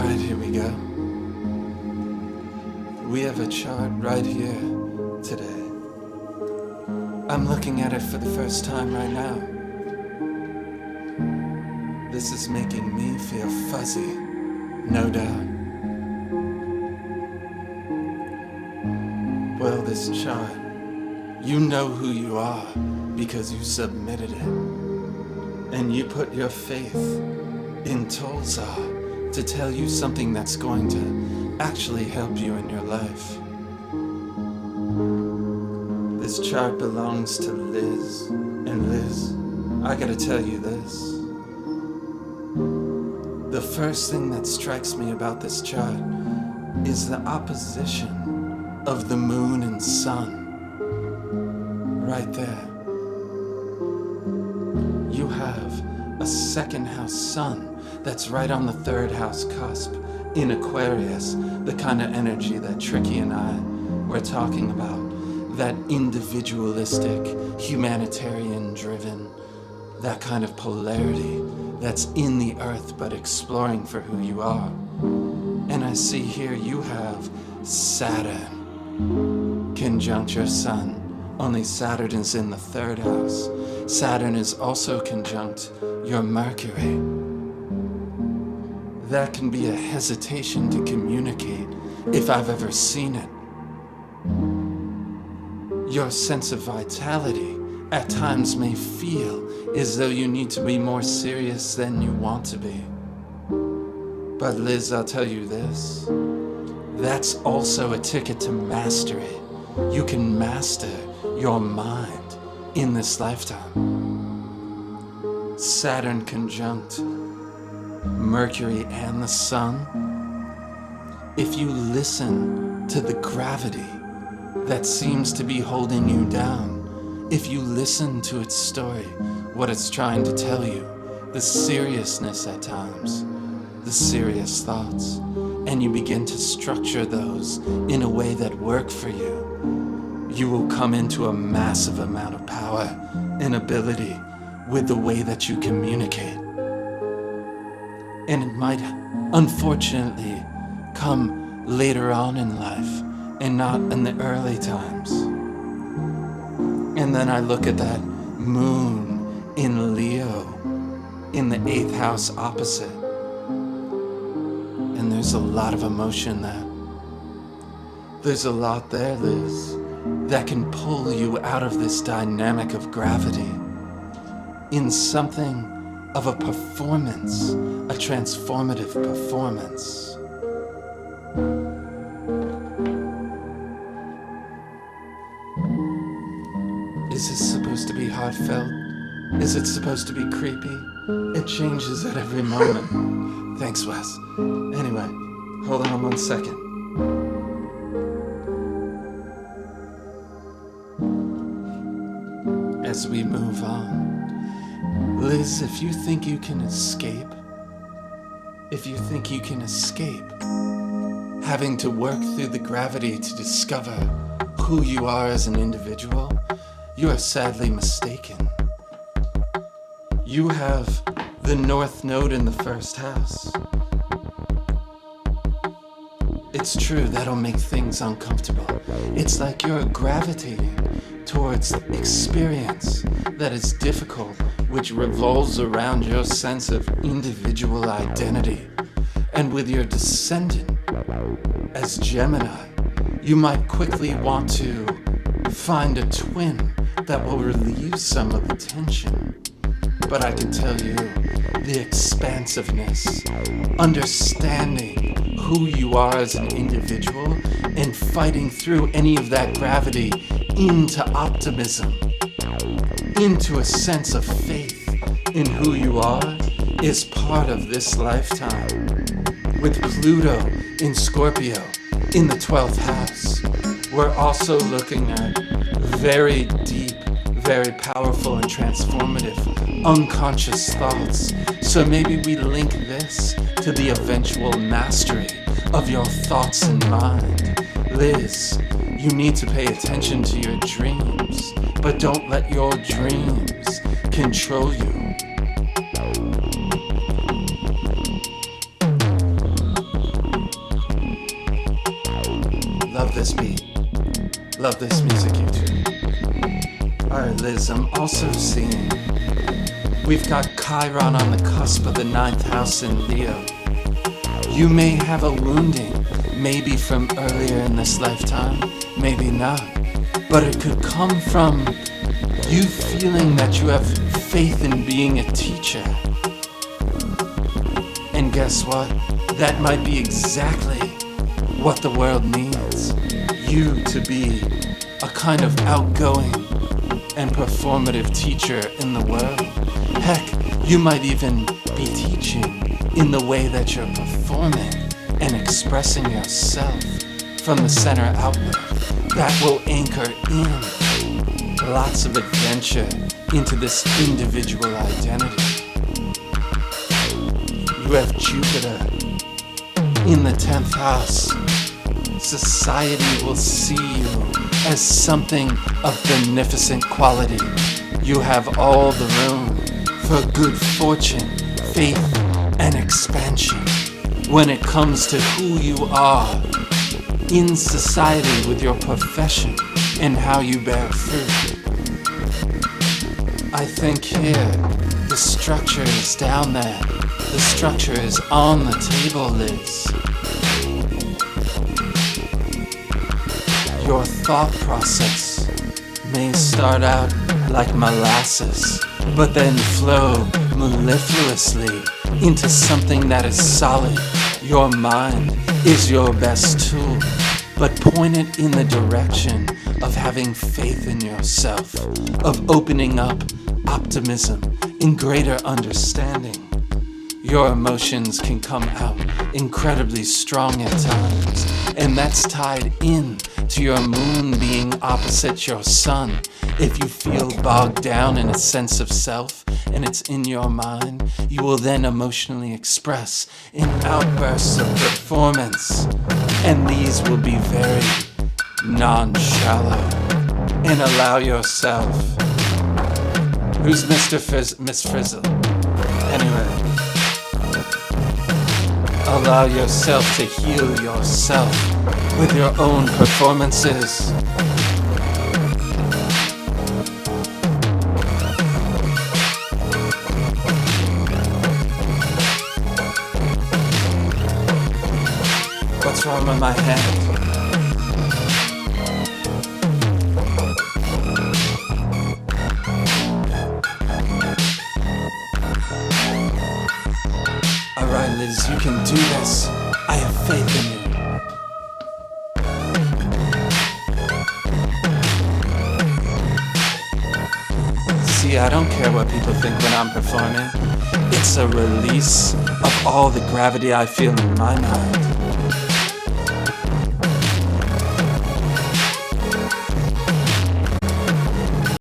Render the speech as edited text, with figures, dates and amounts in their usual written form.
Alright, here we go. We have a chart right here today. I'm looking at it for the first time right now. This is making me feel fuzzy, no doubt. Well, this chart, you know who you are because you submitted it. And you put your faith in Tollzar to tell you something that's going to actually help you in your life. This chart belongs to Liz. And Liz, I gotta tell you this. The first thing that strikes me about this chart is the opposition of the moon and sun. Right there. You have a second house sun that's right on the third house cusp in Aquarius, the kind of energy that Tricky and I were talking about, that individualistic, humanitarian driven, that kind of polarity that's in the earth but exploring for who you are. And I see here you have Saturn conjunct your sun, only Saturn is in the third house. Saturn is also conjunct your Mercury. That can be a hesitation to communicate, if I've ever seen it. Your sense of vitality at times may feel as though you need to be more serious than you want to be. But Liz, I'll tell you this, that's also a ticket to mastery. You can master your mind in this lifetime. Saturn conjunct Mercury and the sun. If you listen to the gravity that seems to be holding you down, if you listen to its story, what it's trying to tell you, the seriousness at times, the serious thoughts, and you begin to structure those in a way that work for you, you will come into a massive amount of power and ability with the way that you communicate. And it might, unfortunately, come later on in life and not in the early times. And then I look at that moon in Leo, in the 8th house opposite. And there's a lot of emotion there. There's a lot there, Liz, that can pull you out of this dynamic of gravity in something of a performance, a transformative performance. Is this supposed to be heartfelt? Is it supposed to be creepy? It changes at every moment. Thanks, Wes. Anyway, hold on 1 second. As we move on, Liz, if you think you can escape having to work through the gravity to discover who you are as an individual, you are sadly mistaken. You have the North Node in the first house. It's true, that'll make things uncomfortable. It's like you're gravitating towards experience that is difficult, which revolves around your sense of individual identity. And with your descendant as Gemini, you might quickly want to find a twin that will relieve some of the tension. But I can tell you, the expansiveness, understanding who you are as an individual, and fighting through any of that gravity into optimism, into a sense of faith in who you are, is part of this lifetime. With Pluto in Scorpio in the 12th house, we're also looking at very deep, very powerful and transformative unconscious thoughts. So maybe we link this to the eventual mastery of your thoughts and mind. Liz, you need to pay attention to your dreams, but don't let your dreams control you. this beat. Love this music, you too. Alright, Liz, I'm also seeing we've got Chiron on the cusp of the 9th house in Leo. You may have a wounding, maybe from earlier in this lifetime, maybe not. But it could come from you feeling that you have faith in being a teacher. And guess what? That might be exactly what the world needs. You to be a kind of outgoing and performative teacher in the world. Heck, you might even be teaching in the way that you're performing and expressing yourself from the center outward. That will anchor in lots of adventure into this individual identity. You have Jupiter in the 10th house. Society will see you as something of beneficent quality. You have all the room for good fortune, faith, and expansion when it comes to who you are in society with your profession and how you bear fruit. I think here, the structure is down there. The structure is on the table, Liz. Your thought process may start out like molasses, but then flow mellifluously into something that is solid. Your mind is your best tool, but point it in the direction of having faith in yourself, of opening up optimism in greater understanding. Your emotions can come out incredibly strong at times, and that's tied in to your moon being opposite your sun. If you feel bogged down in a sense of self and it's in your mind, you will then emotionally express in outbursts of performance, and these will be very non-shallow. And allow yourself. Who's Miss Frizzle? Anyway. Allow yourself to heal yourself with your own performances. What's wrong with my hand? Alright, Liz, you can do this. I have faith in you. See, I don't care what people think when I'm performing. It's a release of all the gravity I feel in my mind.